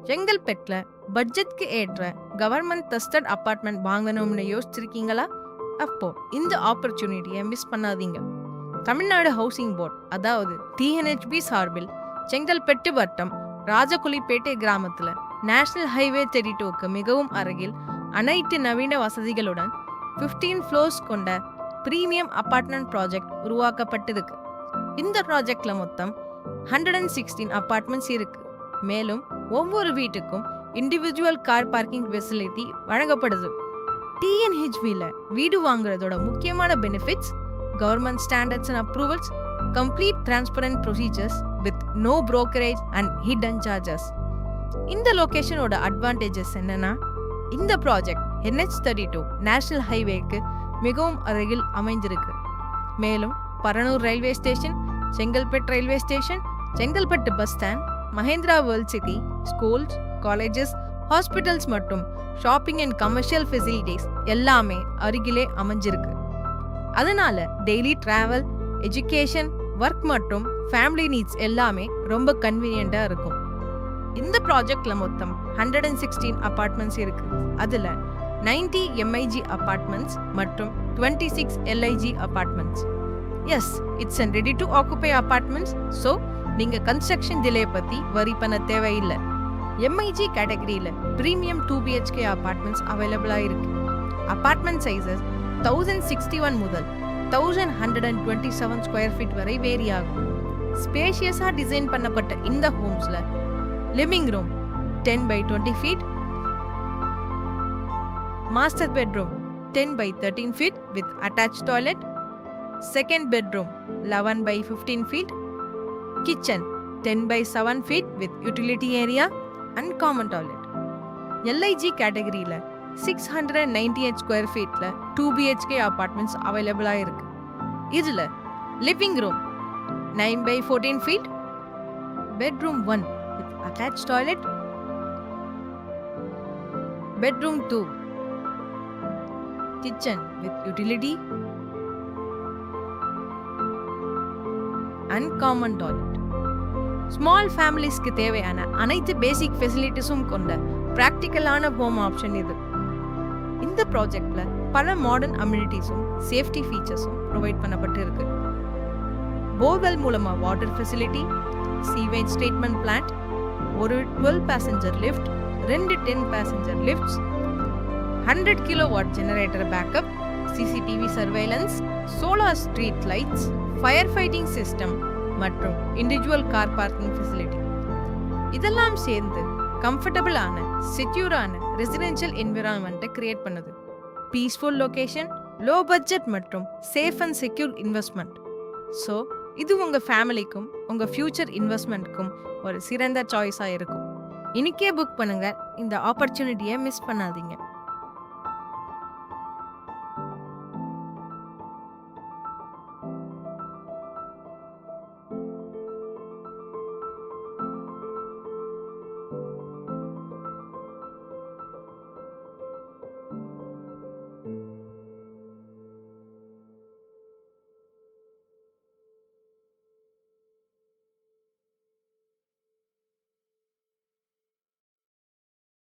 செங்கல்பேட்டில் பட்ஜெட்க்கு ஏற்ற government trusted apartment வாங்கணும்னு யோசிச்சிருக்கீங்களா? அப்போ இந்த ஆப்பர்ச்சுனிட்டியை மிஸ் பண்ணாதீங்க. தமிழ்நாடு ஹவுசிங் போர்ட் அதாவது டிஎன்ஹெச்பி சார்பில் செங்கல்பட்டு வட்டம் ராஜகுலிப்பேட்டை கிராமத்தில் நேஷனல் ஹைவே 32க்கு மிகவும் அருகில் அனைத்து நவீன வசதிகளுடன் 15 ஃப்ளோர்ஸ் கொண்ட பிரீமியம் அப்பார்ட்மெண்ட் ப்ராஜெக்ட் உருவாக்கப்பட்டிருக்கு. இந்த ப்ராஜெக்ட்ல மொத்தம் 116 அப்பார்ட்மெண்ட்ஸ் இருக்கு. மேலும் ஒவ்வொரு வீட்டுக்கும் இண்டிவிஜுவல் கார் பார்க்கிங் ஃபெசிலிட்டி வழங்கப்படுது. டிஎன்ஹெச்பியில் வீடு வாங்குறதோட முக்கியமான benefits government standards and approvals, complete transparent procedures with no brokerage and hidden charges. இந்த லொகேஷனோட அட்வான்டேஜஸ் என்னன்னா, இந்த ப்ராஜெக்ட் NH32 நேஷனல் ஹைவேக்கு மிகவும் அருகில் அமைந்திருக்கு. மேலும் Paranur railway station, Chengalpattu railway station, Chengalpattu bus stand, Mahindra world city, schools, colleges, hospitals மற்றும் ஷாப்பிங் அண்ட் கமர்ஷியல் ஃபெசிலிட்டிஸ் எல்லாமே அருகிலே அமைஞ்சிருக்கு. அதனால டெய்லி டிராவல், எஜுகேஷன், ஒர்க் மற்றும் ஃபேமிலி நீட்ஸ் எல்லாமே ரொம்ப கன்வீனியண்டா இருக்கும். இந்த ப்ராஜெக்ட்ல மொத்தம் 116 அப்பார்ட்மெண்ட்ஸ் இருக்கு. அதுல 90 MIG அப்பார்ட்மெண்ட்ஸ் மற்றும் 26 LIG apartments. Yes, it's and ready to occupy apartments. So நீங்க கன்ஸ்ட்ரக்ஷன் டிலே பத்தி வரி பண்ண தேவையில்லை. MIG கேட்டகரியில பிரீமியம் 2 BHK அப்பார்ட்மெண்ட்ஸ் அவைலபிளா இருக்கு. அப்பார்ட்மெண்ட் சைஸஸ் 1061 முதல் 1127 ஸ்கொயர் ஃபீட் வரை வேரி ஆகும். ஸ்பேஷியஸா டிசைன் பண்ணப்பட்ட இந்த ஹோம்ஸ்ல living room 10 by 20 feet, master bedroom 10 by 13 feet with attached toilet, second bedroom 11 by 15 feet, kitchen 10 by 7 feet with utility area and common toilet. LIG கேட்டகரியில 698 square ஃபீட்ல 2 BHK apartments அவைலபிளா இருக்கு. இதுல living room 9 by 14 feet, bedroom 1 with attached toilet, bedroom 2, kitchen with utility and common toilet. Small ஃபேமிலிஸ்க்கு தேவையான அனைத்து பேசிக் ஃபெசிலிட்டிஸும் கொண்ட பிராக்டிக்கலான home option இது. இந்த ப்ராஜெக்ட்ல பல மாடர்ன் அம்யூனிட்டிஸும் சேஃப்டி ஃபீச்சர்ஸும் ப்ரொவைட் பண்ணப்பட்டு இருக்கு. போர்வெல் மூலமா water facility, sewage treatment plant, ஒரு 12 passenger lift, 2 10 passenger lifts, 100 kilowatt generator backup, CCTV surveillance, solar street lights, fire fighting system மற்றும் இண்டிவிஜுவல் கார் பார்க்கிங் ஃபெசிலிட்டி. இதெல்லாம் சேர்ந்து கம்ஃபர்டபுளான, செக்யூரான ரெசிடென்ஷியல் என்விரான்மெண்ட்டை கிரியேட் பண்ணுது. பீஸ்ஃபுல் லொகேஷன், லோ பட்ஜெட் மற்றும் safe and secure investment. So இது உங்க ஃபேமிலிக்கும் உங்க ஃபியூச்சர் இன்வெஸ்ட்மெண்ட்க்கும் ஒரு சிறந்த சாய்ஸாக இருக்கும். இன்னைக்கே புக் பண்ணுங்க. இந்த ஆப்பர்ச்சுனிட்டியை மிஸ் பண்ணாதீங்க.